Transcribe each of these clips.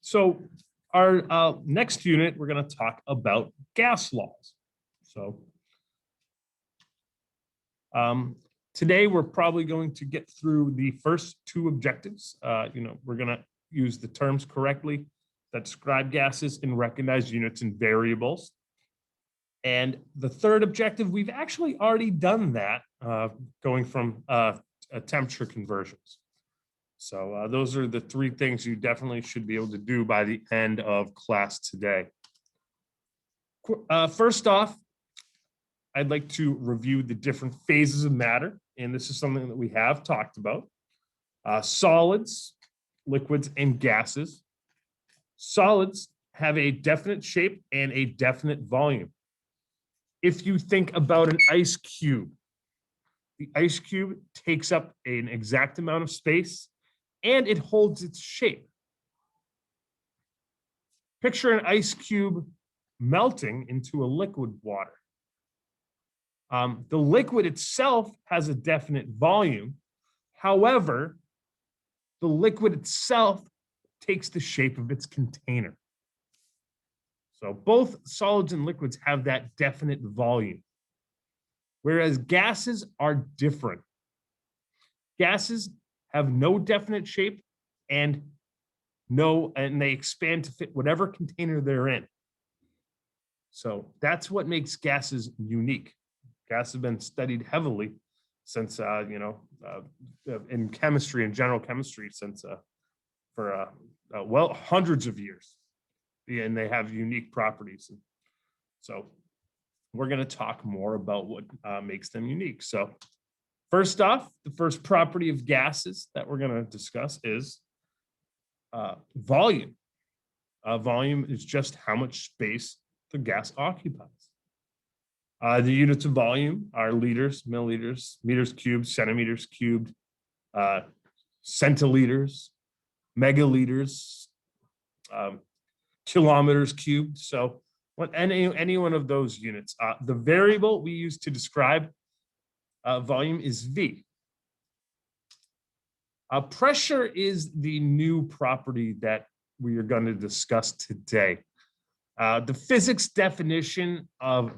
So our next unit, we're going to talk about gas laws. So today we're probably going to get through the first two objectives. We're going to use the terms correctly that describe gases and recognize units and variables. And the third objective, we've actually already done that, going from temperature conversions. So those are the three things you definitely should be able to do by the end of class today. First off, I'd like to review the different phases of matter, and this is something that we have talked about. Solids, liquids, and gases. Solids have a definite shape and a definite volume. If you think about an ice cube, the ice cube takes up an exact amount of space and it holds its shape. Picture an ice cube melting into a liquid water. The liquid itself has a definite volume. However, the liquid itself takes the shape of its container. So both solids and liquids have that definite volume, whereas gases are different. Gases have no definite shape and they expand to fit whatever container they're in. So that's what makes gases unique. Gases have been studied heavily since in chemistry and general chemistry since for hundreds of years. And they have unique properties. And so we're going to talk more about what makes them unique. So first off, the first property of gases that we're going to discuss is volume. Volume is just how much space the gas occupies. The units of volume are liters, milliliters, meters cubed, centimeters cubed, centiliters, megaliters, kilometers cubed. So any one of those units. The variable we use to describe volume is V. Pressure is the new property that we are going to discuss today. The physics definition of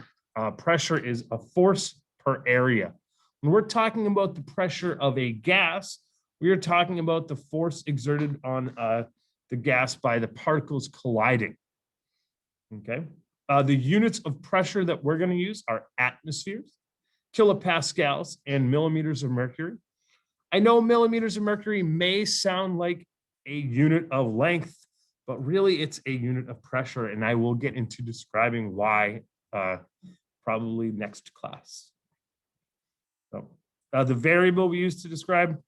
pressure is a force per area. When we're talking about the pressure of a gas, we are talking about the force exerted on the gas by the particles colliding. Okay. The units of pressure that we're going to use are atmospheres, kilopascals, and millimeters of mercury. I know millimeters of mercury may sound like a unit of length, but really it's a unit of pressure, and I will get into describing why probably next class. So the variable we use to describe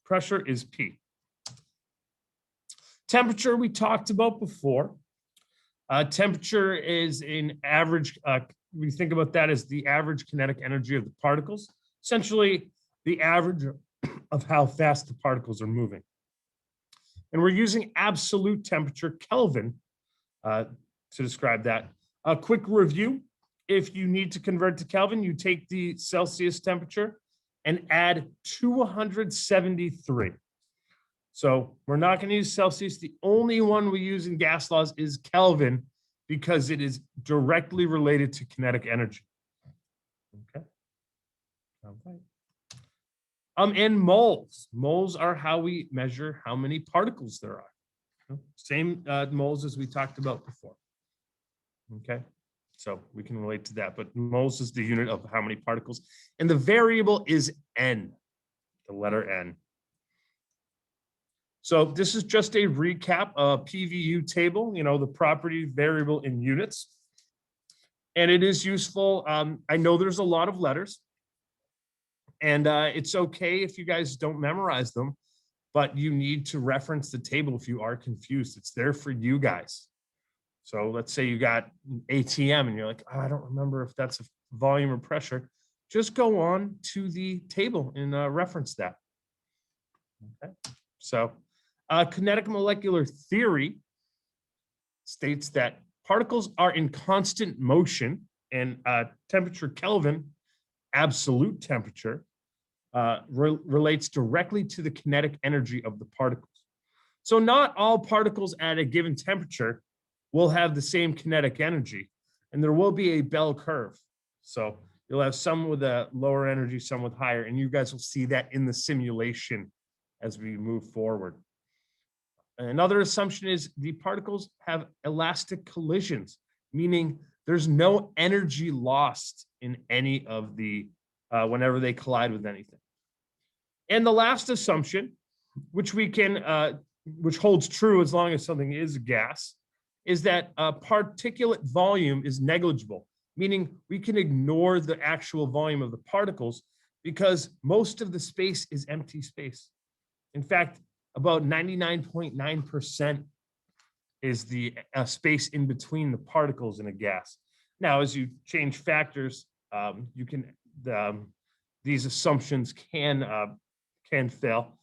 pressure is P. Temperature we talked about before. Temperature is an average, we think about that as the average kinetic energy of the particles, essentially the average of how fast the particles are moving. And we're using absolute temperature, Kelvin, to describe that. A quick review, if you need to convert to Kelvin, you take the Celsius temperature and add 273. So we're not going to use Celsius. The only one we use in gas laws is Kelvin because it is directly related to kinetic energy. Okay. All right. And moles. Moles are how we measure how many particles there are. Same moles as we talked about before. Okay. So we can relate to that, but moles is the unit of how many particles. And the variable is N, the letter N. So this is just a recap, a PVU table, the property variable in units. And it is useful. I know there's a lot of letters. And it's okay if you guys don't memorize them, but you need to reference the table if you are confused. It's there for you guys. So let's say you got ATM and you're like, oh, I don't remember if that's a volume or pressure. Just go on to the table and reference that. Okay. So kinetic molecular theory states that particles are in constant motion, and temperature Kelvin, absolute temperature, relates directly to the kinetic energy of the particles. So not all particles at a given temperature will have the same kinetic energy, and there will be a bell curve. So you'll have some with a lower energy, some with higher, and you guys will see that in the simulation as we move forward. Another assumption is the particles have elastic collisions, meaning there's no energy lost in any of the, whenever they collide with anything. And the last assumption, which we can, which holds true as long as something is a gas, is that particulate volume is negligible, meaning we can ignore the actual volume of the particles because most of the space is empty space. In fact, about 99.9% is the space in between the particles in a gas. Now, as you change factors, you can these assumptions can fail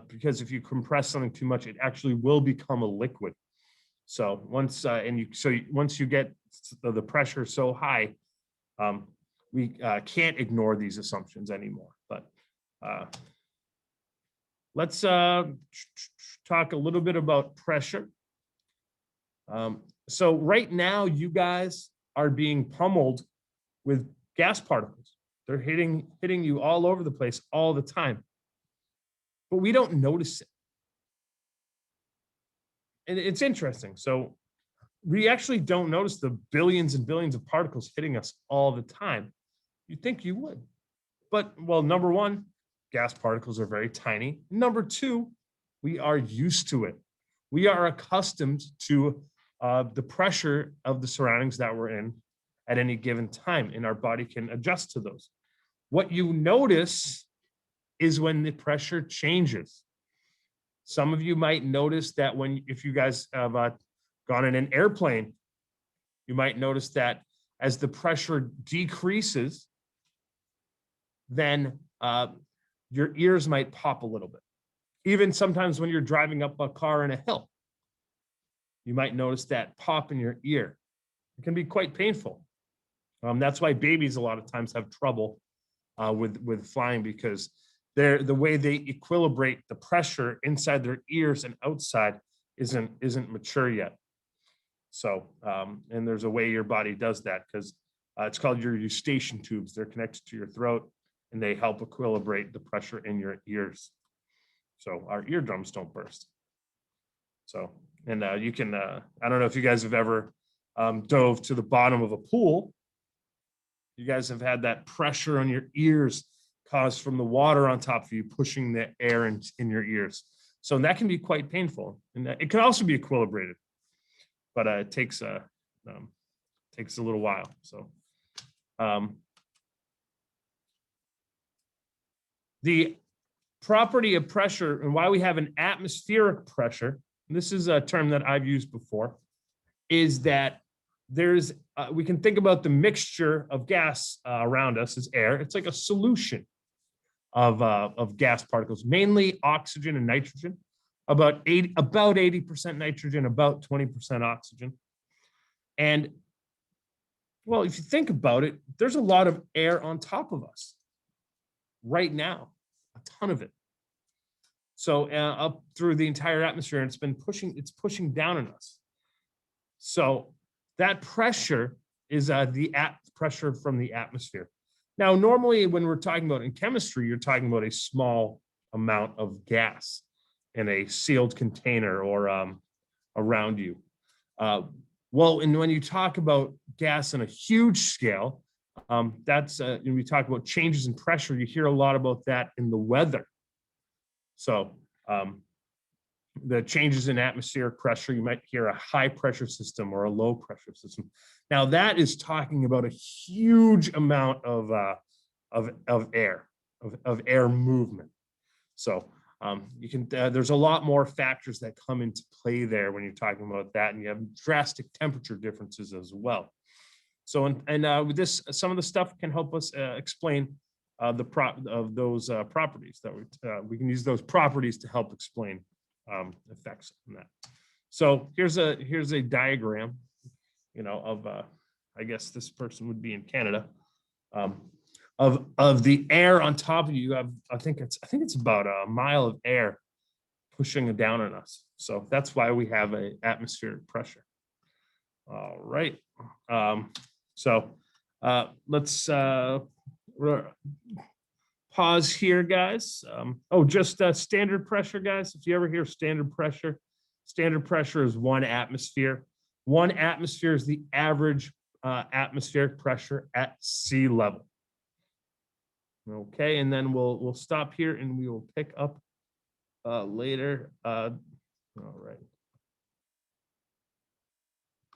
because if you compress something too much, it actually will become a liquid. So once once you get the pressure so high, we can't ignore these assumptions anymore. But let's talk a little bit about pressure. So right now, you guys are being pummeled with gas particles. They're hitting you all over the place all the time, but we don't notice it. And it's interesting. So we actually don't notice the billions and billions of particles hitting us all the time. You'd think you would. But, well, number one, gas particles are very tiny. Number two, we are used to it. We are accustomed to the pressure of the surroundings that we're in at any given time, and our body can adjust to those. What you notice is when the pressure changes. Some of you might notice that if you guys have gone in an airplane, you might notice that as the pressure decreases, then your ears might pop a little bit. Even sometimes when you're driving up a car in a hill, you might notice that pop in your ear. It can be quite painful. That's why babies a lot of times have trouble with flying, because the way they equilibrate the pressure inside their ears and outside isn't mature yet. So, and there's a way your body does that, because it's called your eustachian tubes. They're connected to your throat, and they help equilibrate the pressure in your ears, so our eardrums don't burst. So, and you can, I don't know if you guys have ever dove to the bottom of a pool. You guys have had that pressure on your ears caused from the water on top of you pushing the air in your ears. So that can be quite painful, and it can also be equilibrated, but it takes a little while. So the property of pressure and why we have an atmospheric pressure, and this is a term that I've used before, is that there's we can think about the mixture of gas around us as air. It's like a solution of gas particles, mainly oxygen and nitrogen, about 80% nitrogen, about 20% oxygen. And well, if you think about it, there's a lot of air on top of us right now, a ton of it. So up through the entire atmosphere, and it's pushing down on us. So that pressure is the pressure from the atmosphere. Now, normally when we're talking about in chemistry, you're talking about a small amount of gas in a sealed container or around you. Well, and when you talk about gas on a huge scale, that's when we talk about changes in pressure, you hear a lot about that in the weather. So the changes in atmospheric pressure, you might hear a high pressure system or a low pressure system. Now that is talking about a huge amount of air, of air movement. So you can there's a lot more factors that come into play there when you're talking about that, and you have drastic temperature differences as well. So with this, some of the stuff can help us explain those properties that we can use those properties to help explain effects on that. So here's a diagram, of I guess this person would be in Canada, of the air on top of you. You have I think it's about a mile of air pushing down on us. So that's why we have a atmospheric pressure. All right. So let's pause here, guys. Just standard pressure, guys. If you ever hear standard pressure is 1 atmosphere. 1 atmosphere is the average atmospheric pressure at sea level. Okay, and then we'll stop here and we will pick up later. All right.